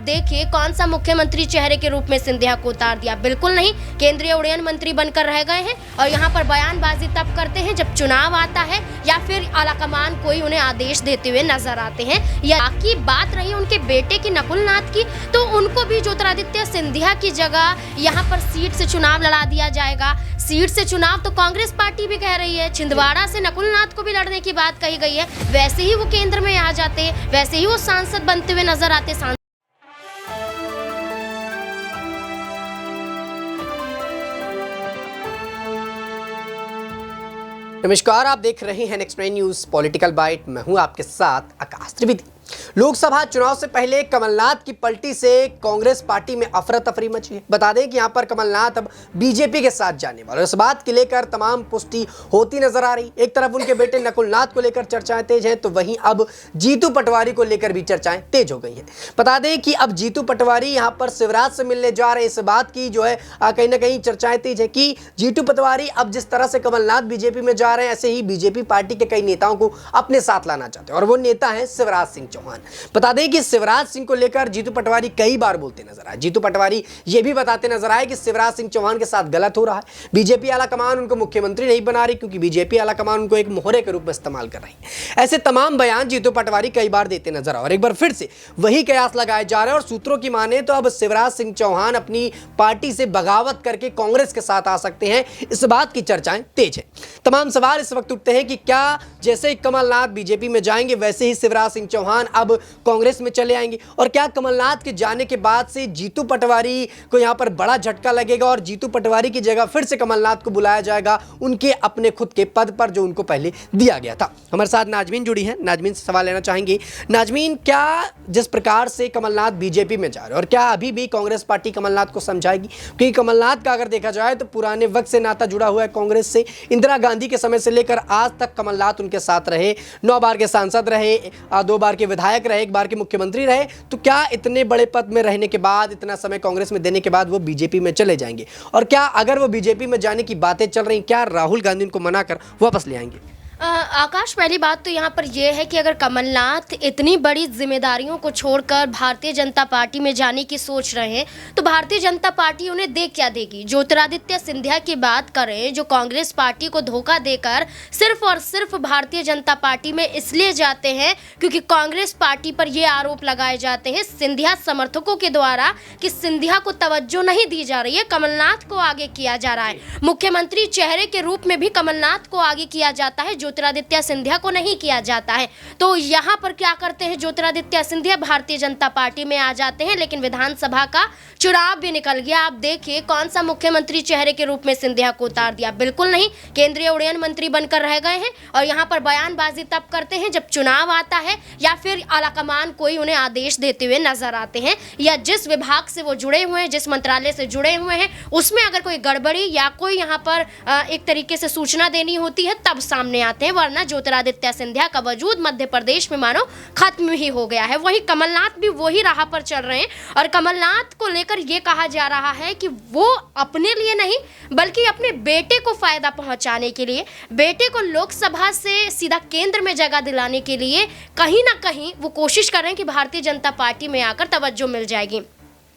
देखिए कौन सा मुख्यमंत्री चेहरे के रूप में सिंधिया को उतार दिया। बिल्कुल नहीं, केंद्रीय उड्डयन मंत्री बनकर रह गए हैं और यहाँ पर बयानबाजी तब करते हैं जब चुनाव आता है या फिर आलाकमान कोई उन्हें आदेश देते हुए नजर आते हैं। या की बात रही उनके बेटे की नकुलनाथ की, तो उनको भी ज्योतिरादित्य सिंधिया की जगह यहाँ पर सीट से चुनाव लड़ा दिया जाएगा। सीट से चुनाव तो कांग्रेस पार्टी भी कह रही है, छिंदवाड़ा से नकुलनाथ को भी लड़ने की बात कही गई है। वैसे ही वो केंद्र में आ जाते, वैसे ही वो सांसद बनते हुए नजर आते। नमस्कार, आप देख रहे हैं नेक्स्ट 9 न्यूज पॉलिटिकल बाइट। मैं हूं आपके साथ आकाश त्रिवेदी। लोकसभा चुनाव से पहले कमलनाथ की पलटी से कांग्रेस पार्टी में अफरा तफरी मची है। बता दें कि यहां पर कमलनाथ अब बीजेपी के साथ जाने वाले, इस बात के लेकर तमाम पुष्टि होती नजर आ रही। एक तरफ उनके बेटे नकुलनाथ को लेकर चर्चाएं तेज हैं, तो वहीं अब जीतू पटवारी को लेकर भी चर्चाएं तेज हो गई हैं। बता दें कि अब जीतू पटवारी यहां पर शिवराज से मिलने जा रहे, इस बात की जो है कहीं ना कहीं चर्चाएं तेज है कि जीतू पटवारी अब जिस तरह से कमलनाथ बीजेपी में जा रहे हैं, ऐसे ही बीजेपी पार्टी के कई नेताओं को अपने साथ लाना चाहते हैं और वो नेता है शिवराज सिंह चौहान। बता दें कि शिवराज सिंह को लेकर जीतू पटवारी कई बार बोलते नजर आए। जीतू पटवारी ये भी बताते नजर आए कि शिवराज सिंह चौहान के साथ गलत हो रहा है। बीजेपी आला कमान उनको मुख्यमंत्री नहीं बना रही क्योंकि बीजेपी आला कमान उनको एक मोहरे के रूप में इस्तेमाल कर रही है। ऐसे तमाम बयान जीतू पटवारी कई बार देते नजर आए और एक बार फिर से वही कयास लगाए जा रहे हैं। और सूत्रों की माने तो अब शिवराज सिंह चौहान अपनी पार्टी से बगावत करके कांग्रेस के साथ आ सकते हैं, इस बात की चर्चाएं तेज है। तमाम सवाल इस वक्त उठते हैं कि क्या जैसे कमलनाथ बीजेपी में जाएंगे वैसे ही शिवराज सिंह चौहान अब कांग्रेस में चले आएंगे, और क्या कमलनाथ के जाने के बाद से जीतू पटवारी को यहां पर बड़ा झटका लगेगा और जीतू पटवारी की जगह फिर से कमलनाथ को बुलाया जाएगा उनके अपने खुद के पद पर जो उनको पहले दिया गया था। हमारे साथ नाजमीन जुड़ी है, नाजमीन से सवाल लेना चाहेंगे। नाजमीन, क्या जिस प्रकार से कमलनाथ बीजेपी में जा रहे हैं और क्या अभी भी कांग्रेस पार्टी कमलनाथ को समझाएगी? क्योंकि कमलनाथ का अगर देखा जाए तो पुराने वक्त से नाता जुड़ा हुआ है कांग्रेस से। इंदिरा गांधी के समय से लेकर आज तक कमलनाथ उनके साथ रहे, 9 बार के सांसद रहे, 2 बार के विधायक रहे, 1 बार के मुख्यमंत्री रहे। तो क्या इतने बड़े पद में रहने के बाद, इतना समय कांग्रेस में देने के बाद वो बीजेपी में चले जाएंगे? और क्या अगर वो बीजेपी में जाने की बातें चल रही, क्या राहुल गांधी उनको मनाकर वापस ले आएंगे? आकाश, पहली बात तो यहाँ पर यह है कि अगर कमलनाथ इतनी बड़ी जिम्मेदारियों को छोड़कर भारतीय जनता पार्टी में जाने की सोच रहे हैं तो भारतीय जनता पार्टी उन्हें दे क्या देगी? ज्योतिरादित्य सिंधिया की बात करें जो कांग्रेस पार्टी को धोखा देकर सिर्फ और सिर्फ भारतीय जनता पार्टी में इसलिए जाते हैं क्योंकि कांग्रेस पार्टी पर यह आरोप लगाए जाते हैं सिंधिया समर्थकों के द्वारा कि सिंधिया को तवज्जो नहीं दी जा रही है, कमलनाथ को आगे किया जा रहा है। मुख्यमंत्री चेहरे के रूप में भी कमलनाथ को आगे किया जाता है, ज्योतिरादित्य सिंधिया को नहीं किया जाता है। तो यहाँ पर क्या करते हैं ज्योतिरादित्य सिंधिया? भारतीय जनता पार्टी में आ जाते हैं। लेकिन विधानसभा का चुनाव भी निकल गया, आप देखिए कौन सा मुख्यमंत्री चेहरे के रूप में सिंधिया को उतार दिया। बिल्कुल नहीं, केंद्रीय उड्डयन मंत्री बनकर रह गए हैं और यहाँ पर बयानबाजी तब करते हैं जब चुनाव आता है या फिर आलाकमान कोई उन्हें आदेश देते हुए नजर आते हैं, या जिस विभाग से वो जुड़े हुए हैं, जिस मंत्रालय से जुड़े हुए हैं, उसमें अगर कोई गड़बड़ी या कोई यहाँ पर एक तरीके से सूचना देनी होती है तब सामने आते हैं। वरना ज्योतिरादित्य सिंधिया का वजूद मध्य प्रदेश में मानो खत्म ही हो गया है। वही कमलनाथ भी वही राह पर चल रहे हैं और कमलनाथ को लेकर यह कहा जा रहा है कि वो अपने लिए नहीं बल्कि अपने बेटे को फायदा पहुंचाने के लिए, बेटे को लोकसभा से सीधा केंद्र में जगह दिलाने के लिए कहीं ना कहीं वो कोशिश कर रहे हैं कि भारतीय जनता पार्टी में आकर तवज्जो मिल जाएगी।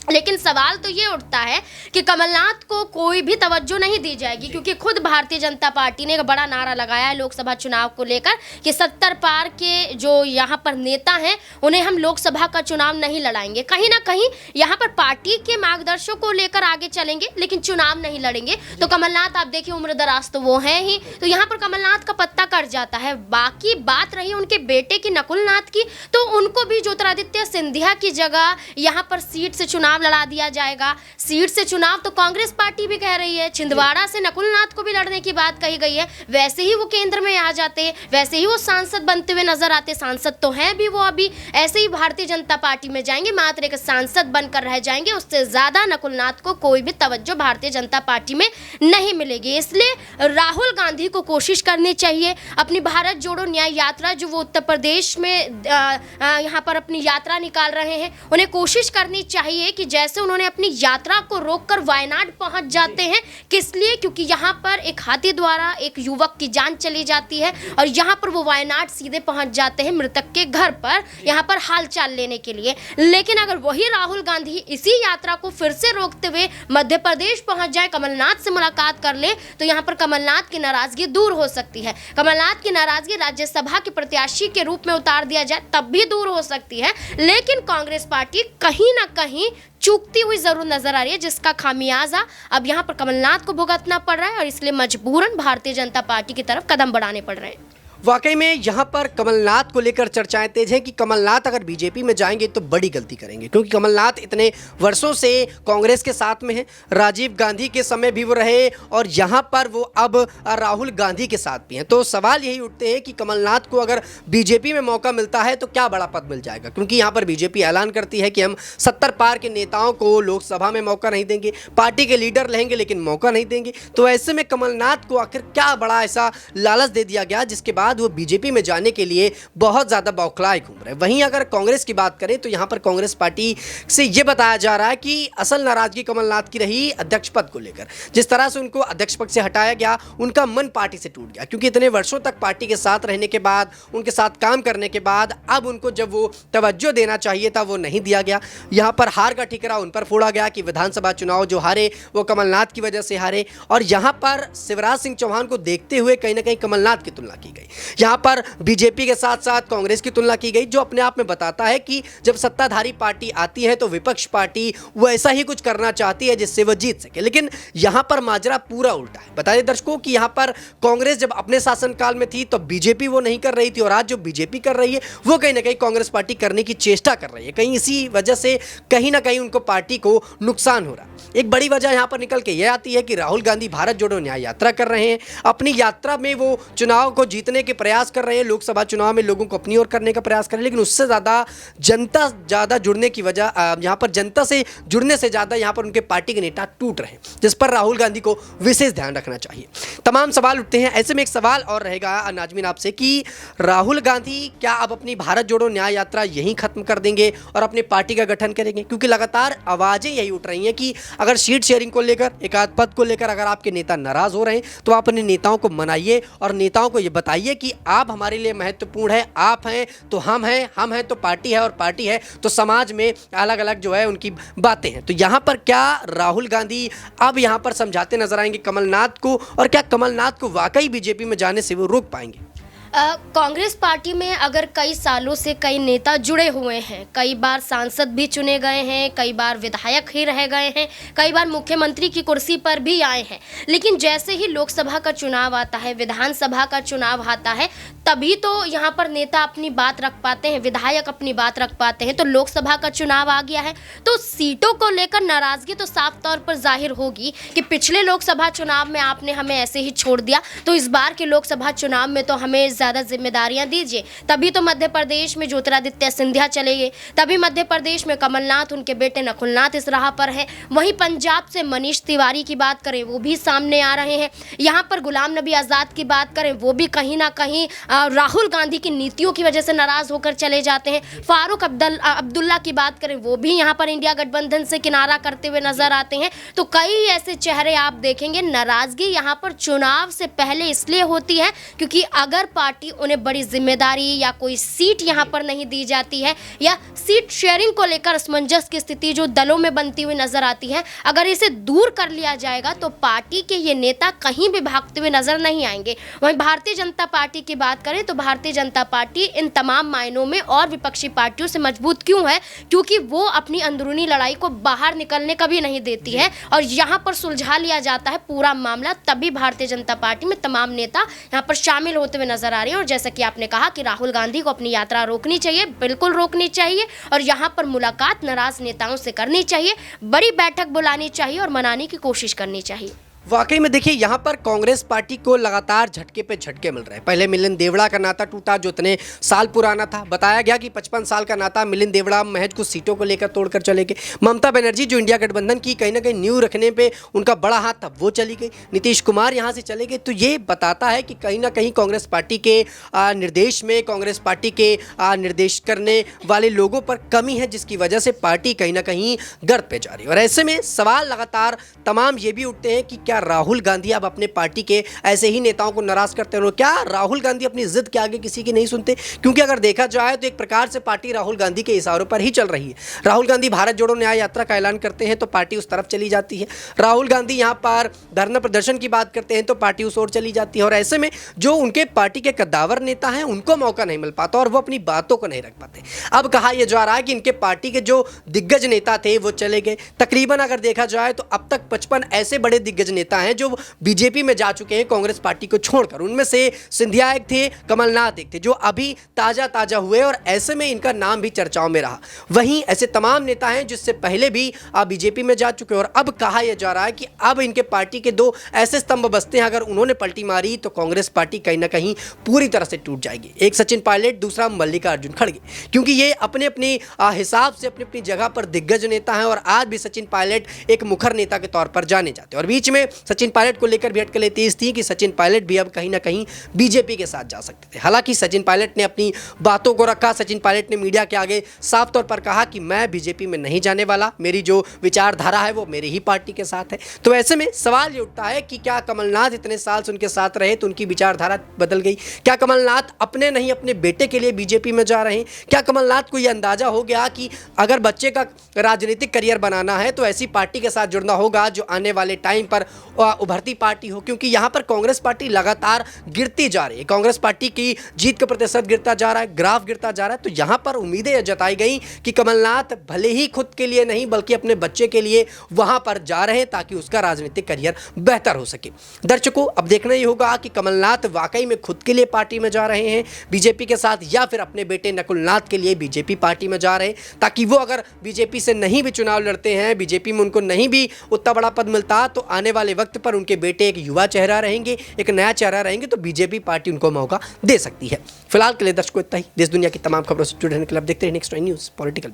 लेकिन सवाल तो ये उठता है कि कमलनाथ को कोई भी तवज्जो नहीं दी जाएगी क्योंकि खुद भारतीय जनता पार्टी ने एक बड़ा नारा लगाया है लोकसभा चुनाव को लेकर कि 70 पार के जो यहाँ पर नेता हैं उन्हें हम लोकसभा का चुनाव नहीं लड़ाएंगे। कहीं ना कहीं यहाँ पर पार्टी के मार्गदर्शकों को लेकर आगे चलेंगे लेकिन चुनाव नहीं लड़ेंगे। तो कमलनाथ आप देखिए उम्रदराज तो वो हैं ही, तो यहाँ पर कमलनाथ का पत्ता कट जाता है। बाकी बात रही उनके बेटे की नकुलनाथ की, तो उनको भी ज्योतिरादित्य सिंधिया की जगह यहाँ पर सीट से चुनाव लड़ा दिया जाएगा। सीट से चुनाव तो कांग्रेस पार्टी भी कह रही है, छिंदवाड़ा से नकुलनाथ को भी लड़ने की बात कही गई है। वैसे ही वो केंद्र में आ जाते, वैसे ही वो सांसद बनते हुए नजर आते। सांसद तो हैं भी वो अभी, ऐसे ही भारतीय जनता पार्टी में जाएंगे, मात्र एक सांसद बनकर रह जाएंगे। उससे ज्यादा नकुलनाथ को कोई भी तवज्जो भारतीय जनता पार्टी में नहीं मिलेगी। इसलिए राहुल गांधी को कोशिश करनी चाहिए अपनी भारत जोड़ो न्याय यात्रा जो वो उत्तर प्रदेश में यहाँ पर अपनी यात्रा निकाल रहे हैं, उन्हें कोशिश करनी चाहिए कि जैसे उन्होंने अपनी यात्रा को रोककर वायनाड पहुंच जाते हैं। किस लिए? क्योंकि यहाँ पर एक हाथी द्वारा एक युवक की जान चली जाती है और यहाँ पर वो वायनाड सीधे पहुंच जाते हैं मृतक के घर पर, यहाँ पर हालचाल लेने के लिए। लेकिन अगर वही राहुल गांधी इसी यात्रा को फिर से रोकते हुए मध्य प्रदेश पहुंच जाए, कमलनाथ से मुलाकात कर ले, तो यहाँ पर कमलनाथ की नाराजगी दूर हो सकती है। कमलनाथ की नाराजगी राज्यसभा के प्रत्याशी के रूप में उतार दिया जाए तब भी दूर हो सकती है। लेकिन कांग्रेस पार्टी कहीं ना कहीं चूकती हुई जरूर नजर आ रही है, जिसका खामियाजा अब यहाँ पर कमलनाथ को भुगतना पड़ रहा है और इसलिए मजबूरन भारतीय जनता पार्टी की तरफ कदम बढ़ाने पड़ रहे हैं। वाकई में यहाँ पर कमलनाथ को लेकर चर्चाएं तेज हैं कि कमलनाथ अगर बीजेपी में जाएंगे तो बड़ी गलती करेंगे, क्योंकि कमलनाथ इतने वर्षों से कांग्रेस के साथ में हैं। राजीव गांधी के समय भी वो रहे और यहाँ पर वो अब राहुल गांधी के साथ भी हैं। तो सवाल यही उठते हैं कि कमलनाथ को अगर बीजेपी में मौका मिलता है तो क्या बड़ा पद मिल जाएगा, क्योंकि यहाँ पर बीजेपी ऐलान करती है कि हम 70 पार के नेताओं को लोकसभा में मौका नहीं देंगे, पार्टी के लीडर रहेंगे लेकिन मौका नहीं देंगे। तो ऐसे में कमलनाथ को आखिर क्या बड़ा ऐसा लालच दे दिया गया जिसके बाद वो बीजेपी में जाने के लिए बहुत ज्यादा बौखलाए घूम रहे हैं। वहीं अगर कांग्रेस की बात करें तो यहां पर कांग्रेस पार्टी से यह बताया जा रहा है कि असल नाराजगी कमलनाथ की रही अध्यक्ष पद को लेकर। जिस तरह से उनको अध्यक्ष पद से हटाया गया, उनका मन पार्टी से टूट गया, क्योंकि इतने वर्षों तक पार्टी के साथ रहने के बाद, उनके साथ काम करने के बाद अब उनको जब वो तवज्जो देना चाहिए था वो नहीं दिया गया। यहां पर हार का ठिकरा उन पर फोड़ा गया कि विधानसभा चुनाव जो हारे वो कमलनाथ की वजह से हारे, और यहां पर शिवराज सिंह चौहान को देखते हुए कहीं ना कहीं कमलनाथ की तुलना की गई। यहां पर बीजेपी के साथ साथ कांग्रेस की तुलना की गई, जो अपने आप में बताता है कि जब सत्ताधारी पार्टी आती है तो विपक्ष पार्टी वो ऐसा ही कुछ करना चाहती है जिससे वो जीत सके। लेकिन यहां पर माजरा पूरा उल्टा है। बता दें दर्शकों कि यहां पर कांग्रेस जब अपने शासनकाल में थी तो बीजेपी वो नहीं कर रही थी, और आज जो बीजेपी कर रही है वो कहीं ना कहीं कांग्रेस पार्टी करने की चेष्टा कर रही है। कहीं इसी वजह से कहीं ना कहीं उनको पार्टी को नुकसान हो रहा है। एक बड़ी वजह यहां पर निकल के यह आती है कि राहुल गांधी भारत जोड़ो न्याय यात्रा कर रहे हैं। अपनी यात्रा में वो चुनाव को जीतने के प्रयास कर रहे हैं, लोकसभा चुनाव में लोगों को अपनी ओर करने का प्रयास कर रहे हैं, लेकिन उससे ज़्यादा जुड़ने की वजह यहाँ पर जनता से जुड़ने से ज़्यादा यहाँ पर उनके पार्टी के नेता टूट रहे हैं, जिस पर राहुल गांधी को विशेष ध्यान रखना चाहिए। तमाम सवाल उठते हैं। ऐसे में एक सवाल और रहेगा नाजमीन आपसे कि राहुल गांधी क्या अब अपनी भारत जोड़ो न्याय यात्रा यहीं खत्म कर देंगे और अपनी पार्टी का गठन करेंगे? क्योंकि लगातार आवाज़ें यही उठ रही हैं कि अगर सीट शेयरिंग को लेकर, एकाध पद को लेकर अगर आपके नेता नाराज हो रहे हैं तो आप अपने नेताओं को मनाइए और नेताओं को ये बताइए कि आप हमारे लिए महत्वपूर्ण है, आप हैं तो हम हैं तो पार्टी है, और पार्टी है तो समाज में अलग अलग जो है उनकी बातें हैं। तो यहाँ पर क्या राहुल गांधी अब यहाँ पर समझाते नजर आएंगे कमलनाथ को, और क्या कमलनाथ को वाकई बीजेपी में जाने से वो रोक पाएंगे? कांग्रेस पार्टी में अगर कई सालों से कई नेता जुड़े हुए हैं, कई बार सांसद भी चुने गए हैं, कई बार विधायक ही रह गए हैं, कई बार मुख्यमंत्री की कुर्सी पर भी आए हैं, लेकिन जैसे ही लोकसभा का चुनाव आता है, विधानसभा का चुनाव आता है, तभी तो यहाँ पर नेता अपनी बात रख पाते हैं, विधायक अपनी बात रख पाते हैं। तो लोकसभा का चुनाव आ गया है तो सीटों को लेकर नाराजगी तो साफ तौर पर जाहिर होगी कि पिछले लोकसभा चुनाव में आपने हमें ऐसे ही छोड़ दिया, तो इस बार के लोकसभा चुनाव में तो हमें ज़्यादा जिम्मेदारियां दीजिए। तभी तो मध्य प्रदेश में ज्योतिरादित्य सिंधिया चले गए, तभी मध्य प्रदेश में कमलनाथ, उनके बेटे नकुलनाथ इस राह पर है। वहीं पंजाब से मनीष तिवारी की बात करें वो भी सामने आ रहे हैं। यहाँ पर गुलाम नबी आज़ाद की बात करें वो भी कहीं ना कहीं राहुल गांधी की नीतियों की वजह से नाराज होकर चले जाते हैं। फारूक अब्दुल्ला की बात करें वो भी यहाँ पर इंडिया गठबंधन से किनारा करते हुए नजर आते हैं। तो कई ऐसे चेहरे आप देखेंगे। नाराजगी यहाँ पर चुनाव से पहले इसलिए होती है क्योंकि अगर पार्टी उन्हें बड़ी जिम्मेदारी या कोई सीट यहाँ पर नहीं दी जाती है, या सीट शेयरिंग को लेकर असमंजस की स्थिति जो दलों में बनती हुई नजर आती है, अगर इसे दूर कर लिया जाएगा तो पार्टी के ये नेता कहीं भी भागते हुए नजर नहीं आएंगे। वहीं भारतीय जनता पार्टी की बात करें तो भारतीय जनता पार्टी इन तमाम मायनों में और विपक्षी पार्टियों से मजबूत क्यों है? क्योंकि वो अपनी अंदरूनी लड़ाई को बाहर निकलने कभी नहीं देती है और यहाँ पर सुलझा लिया जाता है पूरा मामला, तभी भारतीय जनता पार्टी में तमाम नेता यहाँ पर शामिल होते हुए नजर आ रहे हैं। और जैसा कि आपने कहा कि राहुल गांधी को अपनी यात्रा रोकनी चाहिए, बिल्कुल रोकनी चाहिए, और यहाँ पर मुलाकात नाराज नेताओं से करनी चाहिए, बड़ी बैठक बुलानी चाहिए और मनाने की कोशिश करनी चाहिए। वाकई में देखिए यहाँ पर कांग्रेस पार्टी को लगातार झटके पे झटके मिल रहे हैं। पहले मिलिंद देवड़ा का नाता टूटा जो इतने साल पुराना था। बताया गया कि 55 साल का नाता मिलिंद देवड़ा महज कुछ सीटों को लेकर तोड़कर चले गए। ममता बनर्जी जो इंडिया गठबंधन की कहीं ना कहीं नींव रखने पे उनका बड़ा हाथ था, वो चली गई। नीतीश कुमार यहाँ से चले गए। तो ये बताता है कि कहीं ना कहीं कांग्रेस पार्टी के निर्देश में, कांग्रेस पार्टी के निर्देश करने वाले लोगों पर कमी है, जिसकी वजह से पार्टी कहीं ना कहीं गर्त पे जा रही है। और ऐसे में सवाल लगातार तमाम ये भी उठते हैं कि क्या राहुल गांधी अब अपने पार्टी के ऐसे ही नेताओं को नाराज करते हैं? क्या राहुल गांधी अपनी जिद के आगे किसी की नहीं सुनते? क्योंकि अगर देखा जाए तो एक प्रकार से पार्टी राहुल गांधी के इशारों पर ही चल रही है। राहुल गांधी भारत जोड़ो न्याय यात्रा का ऐलान करते हैं तो पार्टी उस तरफ चली जाती है। राहुल गांधी यहां पर धरना प्रदर्शन की बात करते हैं तो पार्टी उस ओर चली जाती है। और ऐसे में जो उनके पार्टी के कद्दावर नेता हैं उनको मौका नहीं मिल पाता और वो अपनी बातों को नहीं रख पाते। अब कहा यह जा रहा है कि इनके पार्टी के जो दिग्गज नेता थे वो चले गए। तकरीबन अगर देखा जाए तो अब तक 55 ऐसे बड़े दिग्गज नेता हैं जो बीजेपी में जा चुके हैं कांग्रेस पार्टी को छोड़कर। उनमें से सिंधिया एक थे, कमलनाथ एक थे, जो अभी ताजा हुए और ऐसे में इनका नाम भी चर्चाओं में रहा। वहीं ऐसे तमाम नेता हैं जिससे पहले भी बीजेपी में जा चुके हैं। और अब कहा यह जा रहा है कि अब इनके पार्टी के दो ऐसे स्तंभ बसते हैं, अगर उन्होंने पलटी मारी तो कांग्रेस पार्टी कहीं ना कहीं पूरी तरह से टूट जाएगी। एक सचिन पायलट, दूसरा मल्लिकार्जुन खड़गे, क्योंकि ये अपने अपने हिसाब से अपनी अपनी जगह पर दिग्गज नेता हैं और आज भी सचिन पायलट एक मुखर नेता के तौर पर जाने जाते हैं। और बीच में सचिन पायलट को लेकर भी अटकलें तेज थी कि सचिन पायलट भी अब कहीं ना कहीं बीजेपी के साथ जा सकते थे। हालांकि सचिन पायलट ने अपनी बातों को रखा। सचिन पायलट ने मीडिया के आगे साफ तौर पर कहा कि मैं बीजेपी में नहीं जाने वाला, मेरी जो विचारधारा है वो मेरी ही पार्टी के साथ है। तो ऐसे में सवाल ये उठता है कि क्या कमलनाथ इतने साल से उनके साथ रहे तो उनकी विचारधारा बदल गई? क्या कमलनाथ अपने नहीं अपने बेटे के लिए बीजेपी में जा रहे हैं? क्या कमलनाथ को यह अंदाजा हो गया कि अगर बच्चे का राजनीतिक करियर बनाना है तो ऐसी पार्टी के साथ जुड़ना होगा जो आने वाले टाइम पर उभरती पार्टी हो? क्योंकि यहां पर कांग्रेस पार्टी लगातार गिरती जा रही है। कांग्रेस पार्टी की जीत का प्रतिशत गिरता जा रहा है, ग्राफ गिरता जा रहा है। तो यहां पर उम्मीदें जताई गई कि कमलनाथ भले ही खुद के लिए नहीं बल्कि अपने बच्चे के लिए वहां पर जा रहे हैं ताकि उसका राजनीतिक करियर बेहतर हो सके। दर्शकों, अब देखना ही होगा कि कमलनाथ वाकई में खुद के लिए पार्टी में जा रहे हैं बीजेपी के साथ, या फिर अपने बेटे नकुलनाथ के लिए बीजेपी पार्टी में जा रहे हैं, ताकि वो अगर बीजेपी से नहीं भी चुनाव लड़ते हैं, बीजेपी में उनको नहीं भी उतना बड़ा पद मिलता, तो आने वाले वक्त पर उनके बेटे एक युवा चेहरा रहेंगे, एक नया चेहरा रहेंगे, तो बीजेपी पार्टी उनको मौका दे सकती है। फिलहाल के लिए दर्शकों इतना ही। देश दुनिया की तमाम खबरों से जुड़े रहने के लिए आप देखते रहिए नेक्स्ट न्यूज़ पॉलिटिकल।